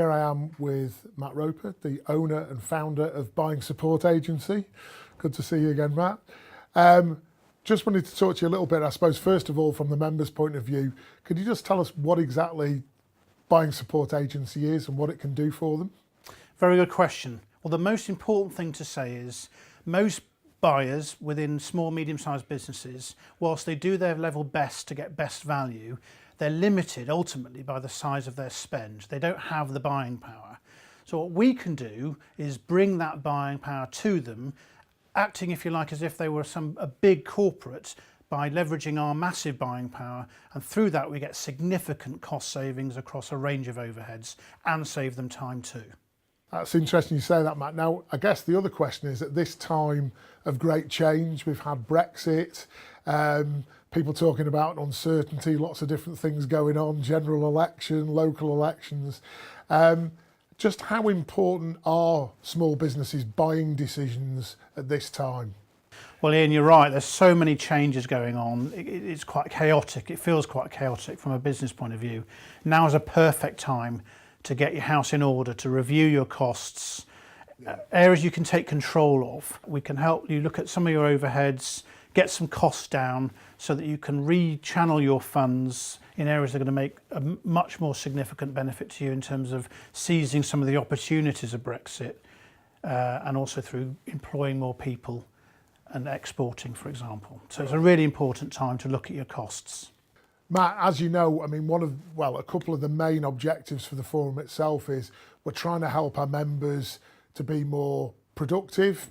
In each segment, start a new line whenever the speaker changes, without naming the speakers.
here I am with Matt Roper, the owner and founder of Buying Support Agency. Good to see you again, Matt. Just wanted to talk to you a little bit, I suppose, first of all, from the members' point of view. Could you just tell us what exactly Buying Support Agency is and what it can do for them?
Very good question. Well, the most important thing to say is most buyers within small, medium-sized businesses, whilst they do their level best to get best value, they're limited ultimately by the size of their spend. They don't have the buying power. So what we can do is bring that buying power to them, acting, if you like, as if they were a big corporate, by leveraging our massive buying power, and through that we get significant cost savings across a range of overheads and save them time too.
That's interesting you say that, Matt. Now, I guess the other question is, at this time of great change, we've had Brexit, people talking about uncertainty, lots of different things going on, general election, local elections. Just how important are small businesses' buying decisions at this time?
Well, Ian, you're right. There's so many changes going on. It's quite chaotic. It feels quite chaotic from a business point of view. Now is a perfect time to get your house in order, to review your costs, areas you can take control of. We can help you look at some of your overheads, get some costs down so that you can rechannel your funds in areas that are going to make a much more significant benefit to you in terms of seizing some of the opportunities of Brexit, and also through employing more people and exporting, for example. So it's a really important time to look at your costs.
Matt, as you know, I mean, a couple of the main objectives for the forum itself is we're trying to help our members to be more productive,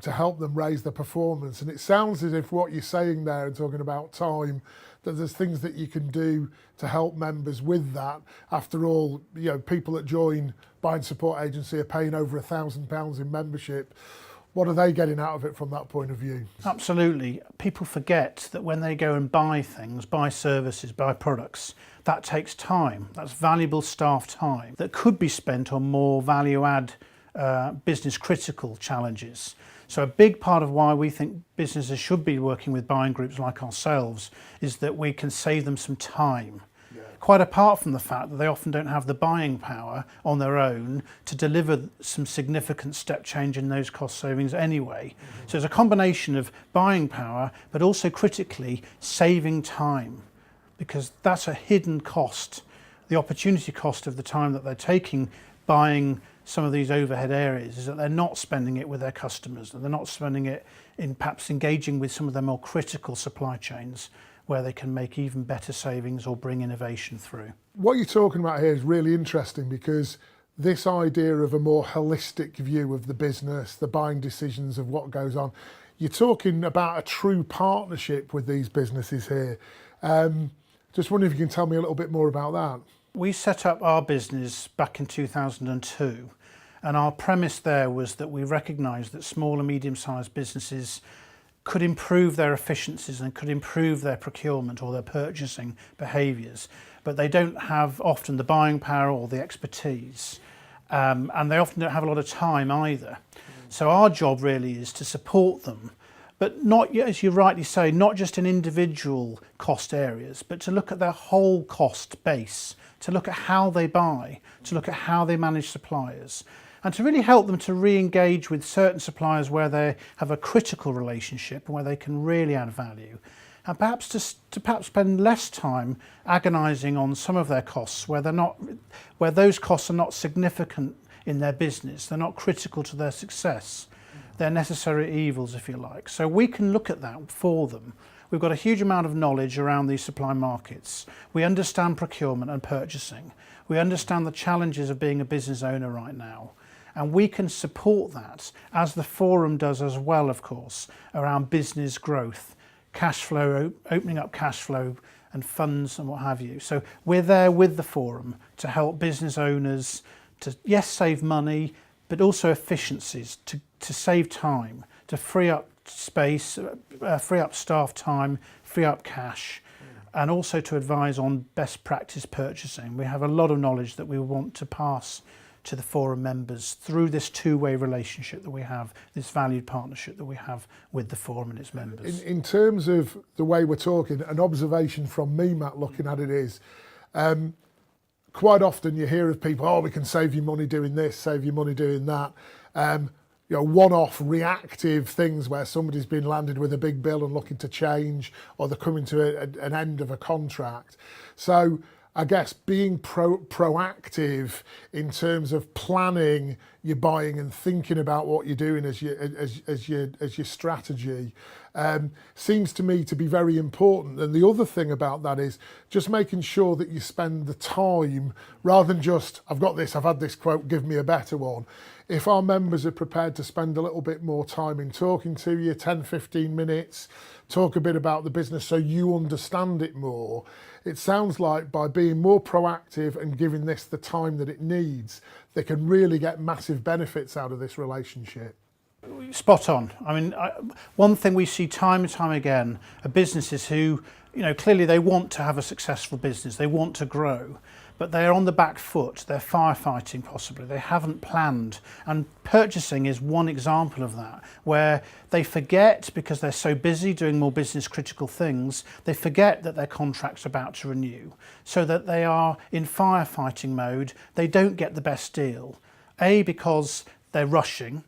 to help them raise their performance. And it sounds as if what you're saying there and talking about time, that there's things that you can do to help members with that. After all, you know, people that join Buying Support Agency are paying over £1,000 in membership. What are they getting out of it from that point of view?
Absolutely. People forget that when they go and buy things, buy services, buy products, that takes time. That's valuable staff time that could be spent on more value-add business critical challenges. So a big part of why we think businesses should be working with buying groups like ourselves is that we can save them some time. Yeah. Quite apart from the fact that they often don't have the buying power on their own to deliver some significant step change in those cost savings anyway. Mm-hmm. So it's a combination of buying power, but also critically saving time, because that's a hidden cost. The opportunity cost of the time that they're taking buying some of these overhead areas is that they're not spending it with their customers, and they're not spending it in perhaps engaging with some of their more critical supply chains where they can make even better savings or bring innovation through.
What you're talking about here is really interesting, because this idea of a more holistic view of the business, the buying decisions of what goes on, you're talking about a true partnership with these businesses here. Just wondering if you can tell me a little bit more about that.
We set up our business back in 2002, and our premise there was that we recognised that small and medium-sized businesses could improve their efficiencies and could improve their procurement or their purchasing behaviours, but they don't have often the buying power or the expertise, and they often don't have a lot of time either. So our job really is to support them, but not, as you rightly say, not just in individual cost areas, but to look at their whole cost base, to look at how they buy, to look at how they manage suppliers, and to really help them to re-engage with certain suppliers where they have a critical relationship and where they can really add value, and perhaps to perhaps spend less time agonising on some of their costs where those costs are not significant in their business, they're not critical to their success. They're necessary evils, if you like. So we can look at that for them. We've got a huge amount of knowledge around these supply markets. We understand procurement and purchasing. We understand the challenges of being a business owner right now. And we can support that, as the forum does as well, of course, around business growth, cash flow, opening up cash flow and funds and what have you. So we're there with the forum to help business owners to, yes, save money, but also efficiencies, to save time, to free up space, free up staff time, free up cash, and also to advise on best practice purchasing. We have a lot of knowledge that we want to pass to the forum members through this two-way relationship that we have, this valued partnership that we have with the forum and its members.
In terms of the way we're talking, an observation from me, Matt, looking at it is, quite often you hear of people, oh, we can save you money doing this, save you money doing that. You know, one-off reactive things where somebody's been landed with a big bill and looking to change, or they're coming to an end of a contract. So I guess being proactive in terms of planning your buying and thinking about what you're doing as your strategy seems to me to be very important. And the other thing about that is just making sure that you spend the time, rather than just, I've got this, I've had this quote, give me a better one. If our members are prepared to spend a little bit more time in talking to you, 10, 15 minutes, talk a bit about the business so you understand it more, it sounds like by being more proactive and giving this the time that it needs, they can really get massive benefits out of this relationship.
Spot on. I mean, one thing we see time and time again are businesses who, you know, clearly they want to have a successful business, they want to grow, but they're on the back foot, they're firefighting possibly, they haven't planned. And purchasing is one example of that, where they forget, because they're so busy doing more business critical things, they forget that their contract's about to renew, so that they are in firefighting mode. They don't get the best deal, A, because they're rushing,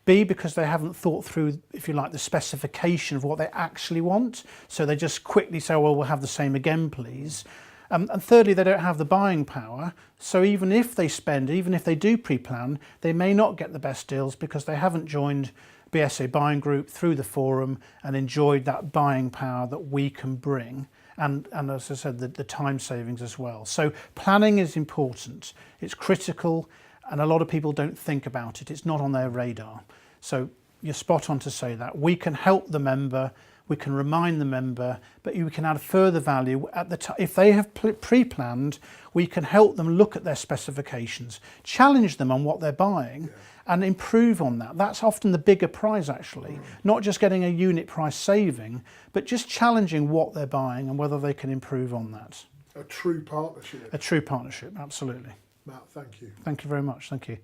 B, because they haven't thought through, if you like, the specification of what they actually want. So they just quickly say, well, we'll have the same again, please. And thirdly, they don't have the buying power. So even if they spend, even if they do pre-plan, they may not get the best deals because they haven't joined BSA Buying Group through the forum and enjoyed that buying power that we can bring. And as I said, the time savings as well. So planning is important. It's critical. And a lot of people don't think about it. It's not on their radar. So you're spot on to say that. We can help the member, we can remind the member, but you can add further value at the time. If they have pre-planned, we can help them look at their specifications, challenge them on what they're buying, and improve on that. That's often the bigger prize, actually. Not just getting a unit price saving, but just challenging what they're buying and whether they can improve on that.
A true partnership.
A true partnership, absolutely.
Matt, thank you.
Thank you very much. Thank you.